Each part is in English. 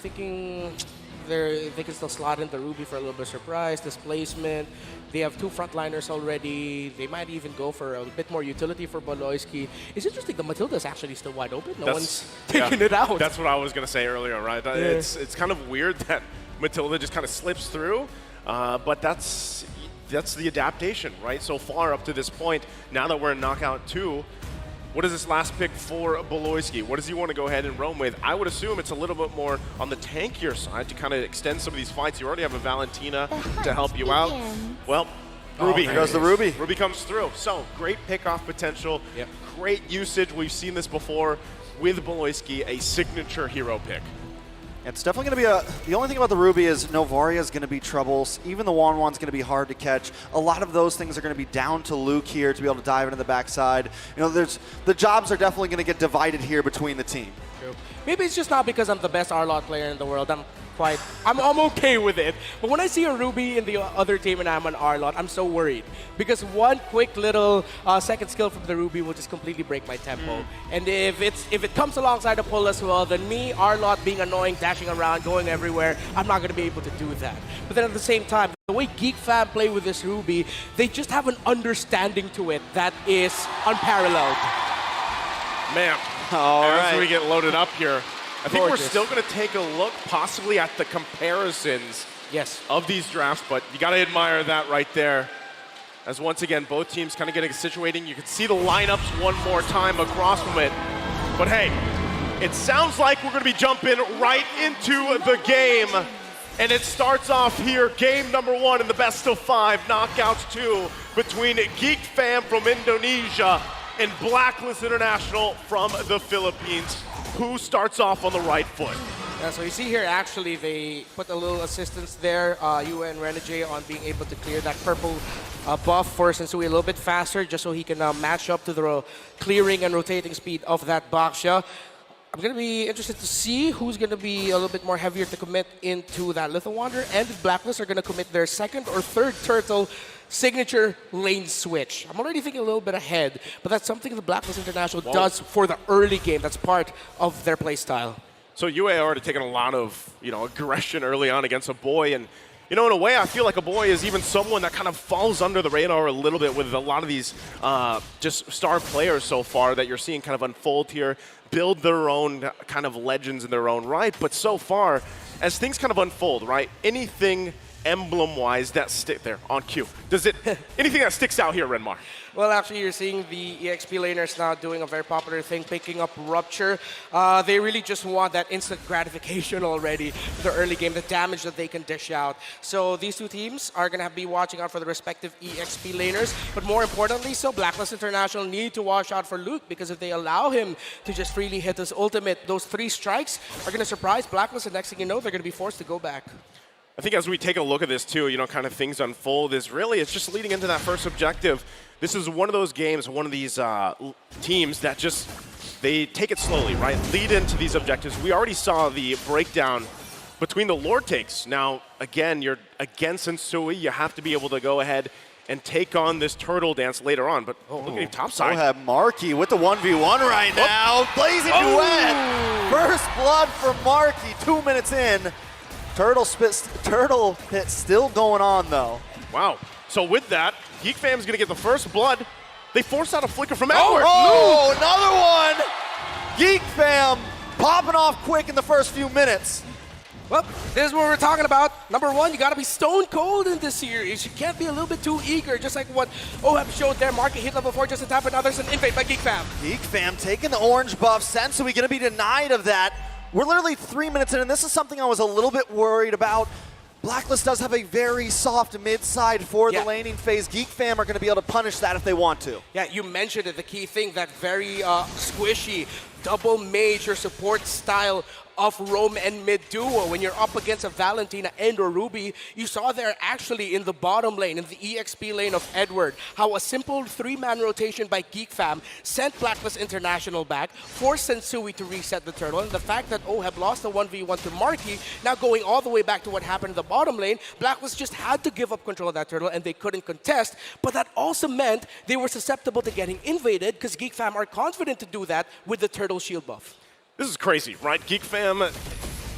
thinking they can still slot in the Ruby for a little bit of surprise, displacement. They have 2 frontliners already. They might even go for a bit more utility for Boloyski. It's interesting, the Matilda is actually still wide open. No one's taking it out. That's what I was going to say earlier, right? Yeah. It's kind of weird that Matilda just kind of slips through, but that's the adaptation, right? So far up to this point, now that we're in knockout 2, what is this last pick for Boloyski? What does he want to go ahead and roam with? I would assume it's a little bit more on the tankier side to kind of extend some of these fights. You already have a Valentina to help you out. Well, Ruby. Here goes the Ruby. Ruby comes through. So, great pick-off potential. Yep. Great usage. We've seen this before with Boloyski, a signature hero pick. It's definitely going to be the only thing about the Ruby is Novaria is going to be troubles. Even the Wanwan's going to be hard to catch. A lot of those things are going to be down to Luke here to be able to dive into the backside. You know, the jobs are definitely going to get divided here between the team. True. Maybe it's just not because I'm the best Arlot player in the world. I'm okay with it. But when I see a Ruby in the other team and I'm an Arlot, I'm so worried. Because one quick little second skill from the Ruby will just completely break my tempo. And if it comes alongside a pull as well, then me, Arlot, being annoying, dashing around, going everywhere, I'm not going to be able to do that. But then at the same time, the way GEEK fam play with this Ruby, they just have an understanding to it that is unparalleled. Man, as we get loaded up here, I think we're still going to take a look possibly at the comparisons of these drafts, but you got to admire that right there. As once again, both teams kind of getting situating. You can see the lineups one more time across from it. But hey, it sounds like we're going to be jumping right into the game. And it starts off here, game number 1 in the best of 5, knockouts 2, between GEEK fam from Indonesia and BLACKLIST International from the Philippines. Who starts off on the right foot? Yeah, so you see here, actually, they put a little assistance there, UN Renegade, on being able to clear that purple buff for Sensui a little bit faster, just so he can match up to the clearing and rotating speed of that Baxia. I'm going to be interested to see who's going to be a little bit more heavier to commit into that Little Wanderer, and if BLACKLIST are going to commit their 2nd or 3rd turtle signature lane switch. I'm already thinking a little bit ahead, but that's something the BLACKLIST International does for the early game. That's part of their play style. So UA already taken a lot of aggression early on against a boy, and in a way, I feel like a boy is even someone that kind of falls under the radar a little bit with a lot of these just star players so far that you're seeing kind of unfold here, build their own kind of legends in their own right. But so far, as things kind of unfold, right, anything emblem-wise that stick there on cue. Does it anything that sticks out here, Renmar? Well, actually, you're seeing the EXP laners now doing a very popular thing, picking up Rupture. They really just want that instant gratification already for the early game, the damage that they can dish out. So these two teams are going to be watching out for the respective EXP laners. But more importantly, so BLACKLIST International need to watch out for Luke, because if they allow him to just freely hit his ultimate, those 3 strikes are going to surprise BLACKLIST, and next thing you know, they're going to be forced to go back. I think as we take a look at this too, kind of things unfold, it's just leading into that first objective. This is one of those games, one of these teams that they take it slowly, right? Lead into these objectives. We already saw the breakdown between the Lord takes. Now, again, you're against Sensui. You have to be able to go ahead and take on this turtle dance later on. But look at him topside. We'll have Marky with the 1v1 right now. Blazing duet. First blood for Marky, 2 minutes in. Turtle hit still going on, though. Wow. So with that, GEEK fam's going to get the first blood. They force out a flicker from Edward. Oh, another one. GEEK fam popping off quick in the first few minutes. Well, this is what we're talking about. Number 1, you got to be stone cold in this series. You can't be a little bit too eager, just like what Oheb showed there. Market hit level 4 just in time, but now there's an invade by GEEK fam. GEEK fam taking the orange buff. Sensui going to be denied of that. We're literally 3 minutes in, and this is something I was a little bit worried about. BLACKLIST does have a very soft mid-side for the laning phase. GEEK fam are going to be able to punish that if they want to. Yeah, you mentioned it, the key thing, that very squishy double mage or support style of roam and mid duo. When you're up against a Valentina and or Ruby, you saw there actually in the bottom lane, in the EXP lane of Edward, how a simple 3-man rotation by GEEK fam sent BLACKLIST International back, forced Sensui to reset the turtle, and the fact that Oheb lost the 1v1 to Marky, now going all the way back to what happened in the bottom lane, BLACKLIST just had to give up control of that turtle and they couldn't contest, but that also meant they were susceptible to getting invaded, because GEEK fam are confident to do that with the turtle shield buff. This is crazy, right? GEEK fam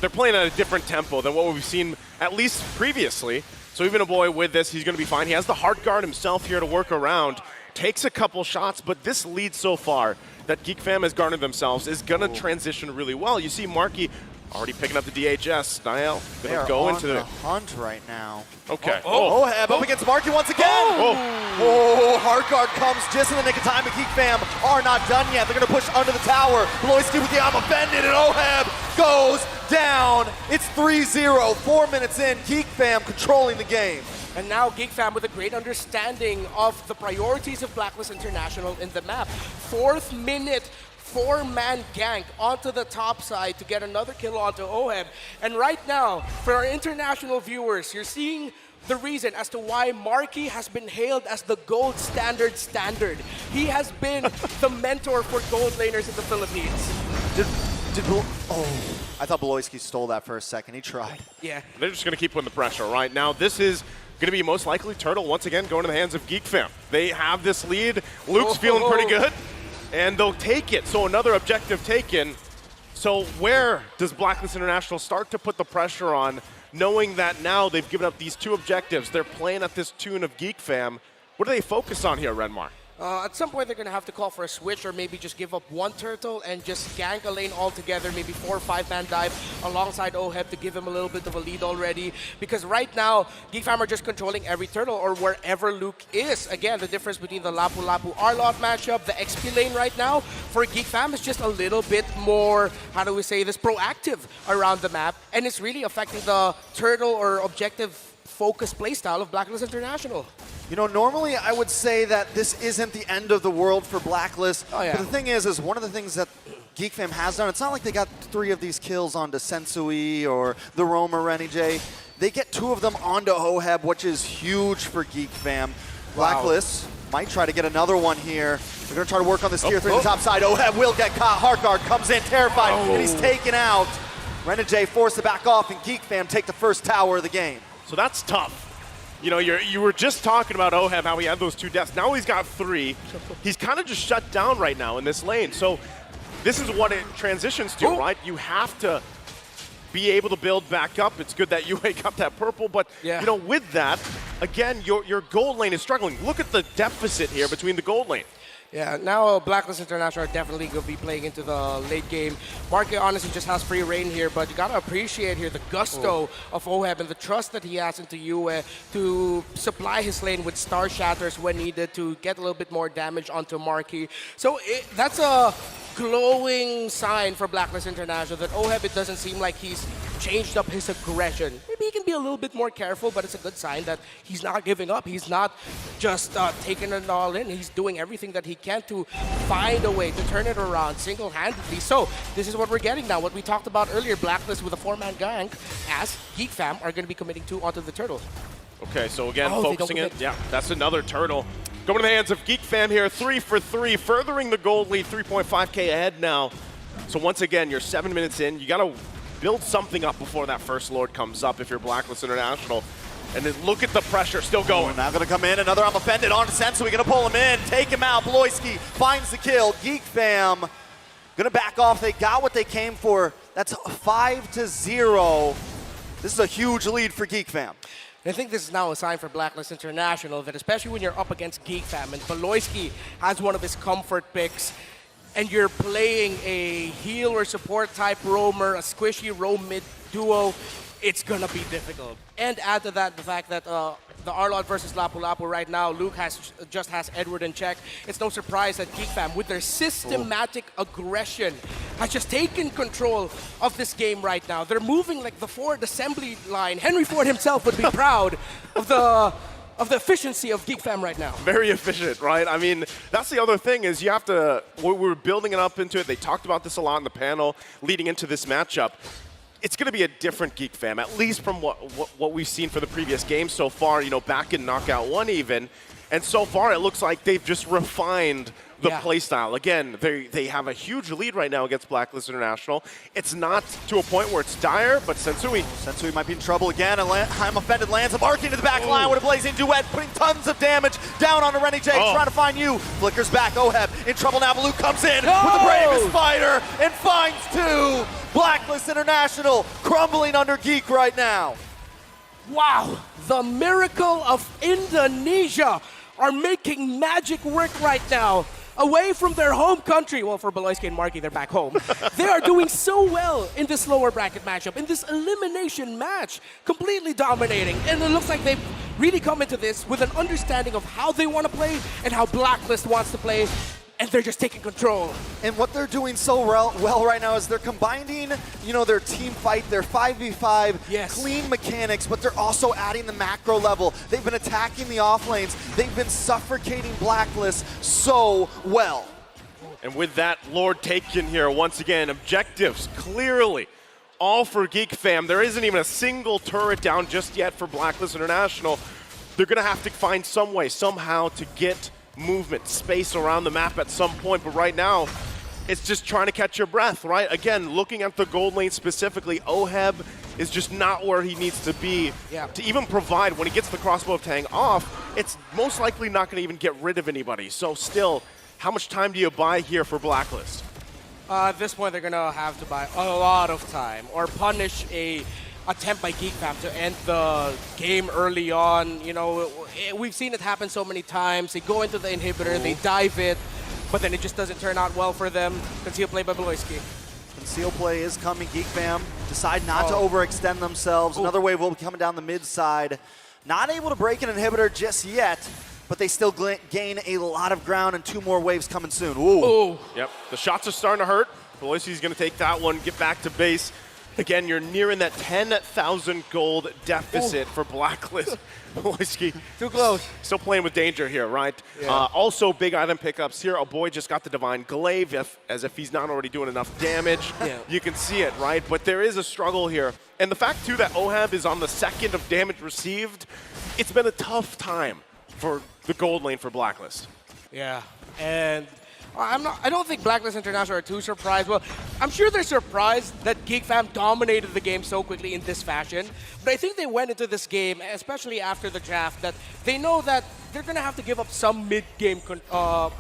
they're playing at a different tempo than what we've seen at least previously. So even a boy with this, he's going to be fine. He has the hard guard himself here to work around. Takes a couple shots, but this lead so far that GEEK Fam has garnered themselves is going to transition really well. You see Marky already picking up the DHS. Niall going to go into the hunt right now. Okay. Oheb up against Marky once again. Hard guard comes just in the nick of time, but GEEK Fam are not done yet. They're going to push under the tower. Bloisky with the I'm offended, and Oheb goes down. It's 3-0, 4 minutes in. GEEK Fam controlling the game. And now GEEK Fam with a great understanding of the priorities of Blacklist International in the map. 4th minute, 4-man gank onto the top side to get another kill onto Oheb. And right now, for our international viewers, you're seeing the reason as to why Marky has been hailed as the gold standard. He has been the mentor for gold laners in the Philippines. I thought Bloisky stole that for a second. He tried. Yeah. They're just going to keep putting the pressure right now. This is going to be most likely Turtle once again going to the hands of GEEK Fam. They have this lead. Luke's feeling pretty good, and they'll take it. So another objective taken. So where does Blacklist International start to put the pressure on, knowing that now they've given up these 2 objectives? They're playing at this tune of GEEK Fam. What do they focus on here, Renmar? At some point, they're going to have to call for a switch or maybe just give up 1 turtle and just gank a lane altogether, maybe 4 or 5-man dive alongside Oheb to give him a little bit of a lead already. Because right now, GEEK Fam are just controlling every turtle or wherever Luke is. Again, the difference between the Lapu-Lapu Arlot matchup, the XP lane right now, for GEEK Fam is just a little bit more, how do we say this, proactive around the map. And it's really affecting the turtle or objective focused playstyle of Blacklist International. You know, normally I would say that this isn't the end of the world for Blacklist. Oh, yeah. But the thing is one of the things that GEEK Fam has done, it's not like they got 3 of these kills onto Sensui or the Roamer Renijay. They get 2 of them onto Oheb, which is huge for GEEK Fam. Blacklist might try to get another one here. They're going to try to work on this tier 3 on the top side. Oheb will get caught. Heartguard comes in terrified, and he's taken out. Renijay forced to back off, and GEEK Fam take the first tower of the game. So that's tough. You know, you were just talking about Oheb, how he had those 2 deaths. Now he's got 3. He's kind of just shut down right now in this lane. So this is what it transitions to, right? You have to be able to build back up. It's good that you got that purple, but you know, with that, again, your gold lane is struggling. Look at the deficit here between the gold lane. Yeah, now Blacklist International are definitely going to be playing into the late game. Marky honestly just has free reign here, but you got to appreciate here the gusto of Oheb and the trust that he has into Yue to supply his lane with Star Shatters when needed to get a little bit more damage onto Marky. So that's a glowing sign for Blacklist International that Oheb, it doesn't seem like he's changed up his aggression. Maybe he can be a little bit more careful, but it's a good sign that he's not giving up. He's not just taking it all in. He's doing everything that he can to find a way to turn it around single-handedly. So this is what we're getting now. What we talked about earlier, Blacklist with a 4-man gank, as GEEK Fam are going to be committing 2 onto the turtle. Okay, so again, focusing it. Yeah, that's another turtle. Going to the hands of GEEK Fam here, 3 for 3, furthering the gold lead, 3.5K ahead now. So once again, you're 7 minutes in. You got to build something up before that first Lord comes up if you're Blacklist International. And then look at the pressure still going. Now going to come in, another I'm offended on to Sensui. We're going to pull him in, take him out. Bloisky finds the kill. GEEK Fam going to back off. They got what they came for. That's 5-0. This is a huge lead for GEEK Fam. I think this is now a sign for Blacklist International that especially when you're up against GEEK Fam and Bloisky has one of his comfort picks and you're playing a heal or support type roamer, a squishy roam mid duo, it's gonna be difficult. And add to that the fact that the Arlot versus Lapu-Lapu right now, Luke just has Edward in check. It's no surprise that GEEK Fam, with their systematic aggression, has just taken control of this game right now. They're moving like the Ford assembly line. Henry Ford himself would be proud of the efficiency of GEEK Fam right now. Very efficient, right? I mean, that's the other thing is you have to, we were building it up into it. They talked about this a lot in the panel leading into this matchup. It's going to be a different GEEK Fam, at least from what we've seen for the previous games so far, you know, back in Knockout 1 even. And so far, it looks like they've just refined the playstyle. Again, they have a huge lead right now against Blacklist International. It's not to a point where it's dire, but Sensui might be in trouble again. And I'm offended lands a mark into the back line with a blazing duet, putting tons of damage down on Renijay, trying to find you. Flickers back, Oheb in trouble now. Luke comes in with the bravest fighter and finds 2. BLACKLIST International crumbling under GEEK right now. Wow, the miracle of Indonesia are making magic work right now. Away from their home country, well, for Beloyski and Marky, they're back home. They are doing so well in this lower bracket matchup, in this elimination match, completely dominating. And it looks like they've really come into this with an understanding of how they want to play and how BLACKLIST wants to play. And they're just taking control. And what they're doing so well right now is they're combining, their team fight, their 5v5, clean mechanics, but they're also adding the macro level. They've been attacking the off lanes. They've been suffocating BLACKLIST so well. And with that, Lord taken here once again. Objectives clearly all for GEEK fam. There isn't even a single turret down just yet for BLACKLIST International. They're going to have to find some way, somehow, to get movement, space around the map at some point, but right now, it's just trying to catch your breath, right? Again, looking at the gold lane specifically, Oheb is just not where he needs to be to even provide. When he gets the crossbow tang off, it's most likely not going to even get rid of anybody. So still, how much time do you buy here for BLACKLIST? At this point, they're going to have to buy a lot of time or punish a attempt by GEEK fam to end the game early on. We've seen it happen so many times. They go into the inhibitor, they dive it, but then it just doesn't turn out well for them. Conceal play by Beloyski. Conceal play is coming. GEEK fam decide not to overextend themselves. Another wave will be coming down the mid side. Not able to break an inhibitor just yet, but they still gain a lot of ground, and 2 more waves coming soon. Ooh. Yep, the shots are starting to hurt. Beloyski's going to take that one, get back to base. Again, you're nearing that 10,000 gold deficit for BLACKLIST. Beloyski. Too close. Still playing with danger here, right? Yeah. Also, big item pickups here. Oh boy, just got the Divine Glaive, as if he's not already doing enough damage. You can see it, right? But there is a struggle here. And the fact, too, that Oheb is on the 2nd of damage received, it's been a tough time for the gold lane for BLACKLIST. Yeah, and I don't think BLACKLIST International are too surprised. Well, I'm sure they're surprised that GEEK fam dominated the game so quickly in this fashion. But I think they went into this game, especially after the draft, that they know that they're going to have to give up some mid-game,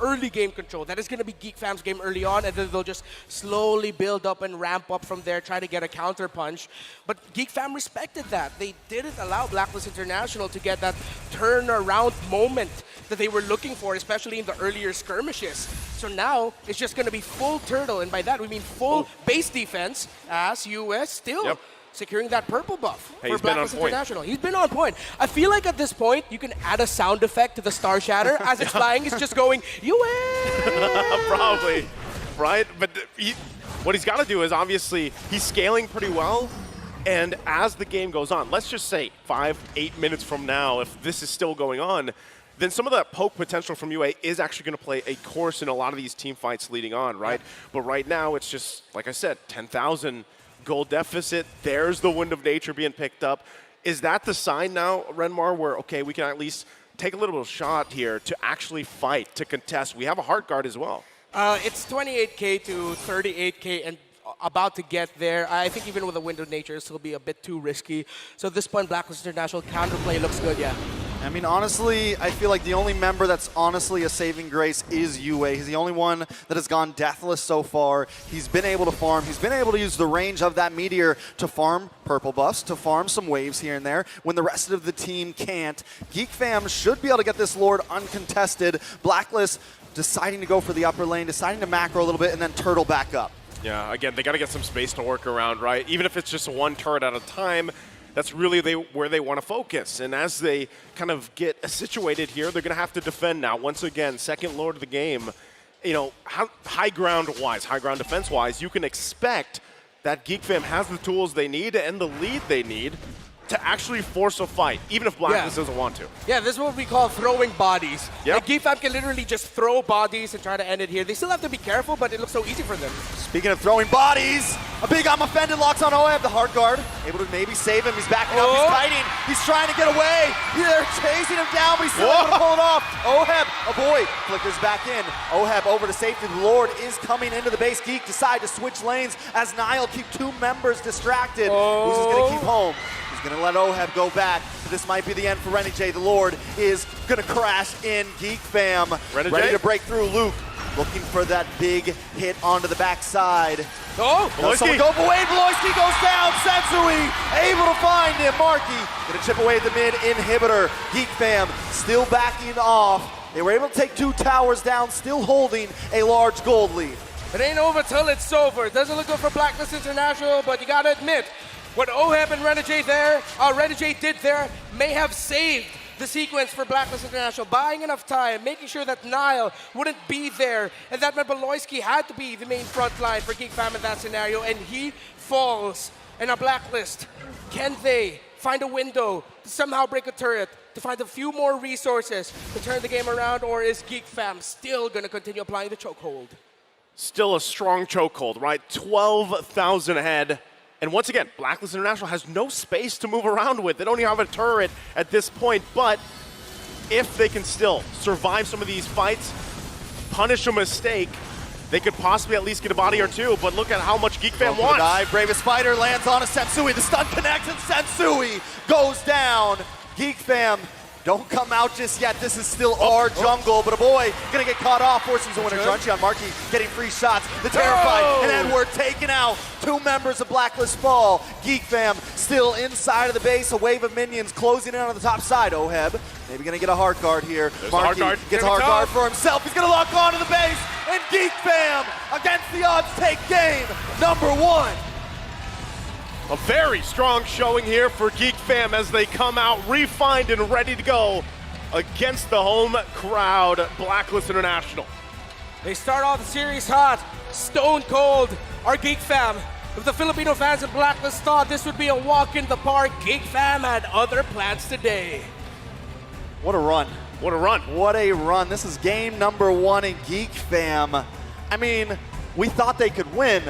early game control. That is going to be GEEK fam's game early on, and then they'll just slowly build up and ramp up from there, try to get a counter punch. But GEEK fam respected that. They didn't allow BLACKLIST International to get that turnaround moment that they were looking for, especially in the earlier skirmishes. So now it's just going to be full turtle, and by that we mean full base defense as US still securing that purple buff for BLACKLIST International. He's been on point. I feel like at this point you can add a sound effect to the Star Shatter as it's flying. It's just going US. Probably, right? But what he's got to do is obviously he's scaling pretty well. And as the game goes on, let's just say 5-8 minutes from now, if this is still going on, then some of that poke potential from UA is actually going to play a course in a lot of these team fights leading on, right? But right now, it's just, like I said, 10,000 gold deficit. There's the Wind of Nature being picked up. Is that the sign now, Renmar, where, okay, we can at least take a little bit of shot here to actually fight, to contest? We have a Heart Guard as well. It's 28K to 38K and about to get there. I think even with a Wind of Nature, this will be a bit too risky. So at this point, BLACKLIST International counterplay looks good, I mean, honestly, I feel like the only member that's honestly a saving grace is UA. He's the only one that has gone deathless so far. He's been able to farm. He's been able to use the range of that meteor to farm purple buffs, to farm some waves here and there when the rest of the team can't. GEEK fam should be able to get this Lord uncontested. BLACKLIST deciding to go for the upper lane, deciding to macro a little bit, and then turtle back up. Yeah, again, they got to get some space to work around, right? Even if it's just one turret at a time, that's really where they want to focus. And as they kind of get situated here, they're going to have to defend now. Once again, second Lord of the game. High ground defense-wise, you can expect that GEEK fam has the tools they need and the lead they need to actually force a fight, even if BLACKLIST doesn't want to. Yeah, this is what we call throwing bodies. Like GEEK fam can literally just throw bodies and try to end it here. They still have to be careful, but it looks so easy for them. Speaking of throwing bodies, a big I'm offended locks on Oheb, the Heart Guard. Able to maybe save him. He's backing up, he's fighting, he's trying to get away. They're chasing him down, but he's still able to pull it off. Oheb, flickers back in. Oheb over to safety. The Lord is coming into the base. GEEK decide to switch lanes as Niall keep 2 members distracted. Who's just going to keep home? He's going to let Oheb go back. This might be the end for Renegade. The Lord is going to crash in. GEEK fam ready to break through. Luke looking for that big hit onto the backside. Oh! Someone go away. Bloisky goes down. Sensui able to find him. Marky gonna chip away at the mid inhibitor. Geek Fam still backing off. They were able to take 2 towers down, still holding a large gold lead. It ain't over till it's over. It doesn't look good for Blacklist International, but you gotta admit, what Oheb and Renegade did there may have saved the sequence for Blacklist International, buying enough time, making sure that Nile wouldn't be there, and that meant Beloyski had to be the main front line for Geek Fam in that scenario, and he falls in a Blacklist. Can they find a window to somehow break a turret, to find a few more resources to turn the game around, or is Geek Fam still gonna continue applying the chokehold? Still a strong chokehold, right? 12,000 ahead. And once again, Blacklist International has no space to move around with. They don't even have a turret at this point, but if they can still survive some of these fights, punish a mistake, they could possibly at least get a body or two, but look at how much Geek Fam wants. Dive. Bravest Fighter lands on a Sensui. The stun connects and Sensui goes down. Geek Fam, don't come out just yet. This is still our jungle, but a boy gonna get caught off, forcing the winner. Junchy on Marky getting free shots. The Terrified and Edward taken out. 2 members of Blacklist fall. Geek Fam still inside of the base. A wave of minions closing in on the top side. Oheb maybe gonna get a hard guard here. Marky gets a hard guard for himself. He's gonna lock onto the base, and Geek Fam against the odds take game number 1. A very strong showing here for Geek Fam as they come out refined and ready to go against the home crowd, Blacklist International. They start off the series hot, stone cold. Our Geek Fam, if the Filipino fans in Blacklist thought this would be a walk in the park, Geek Fam had other plans today. What a run. What a run. What a run. This is game number 1 in Geek Fam. I mean, we thought they could win,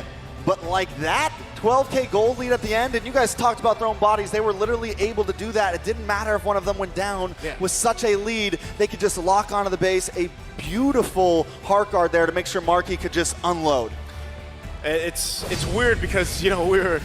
but like that, 12K gold lead at the end, and you guys talked about throwing bodies. They were literally able to do that. It didn't matter if one of them went down. With such a lead, they could just lock onto the base. A beautiful heart guard there to make sure Marky could just unload. It's weird because, you know, we were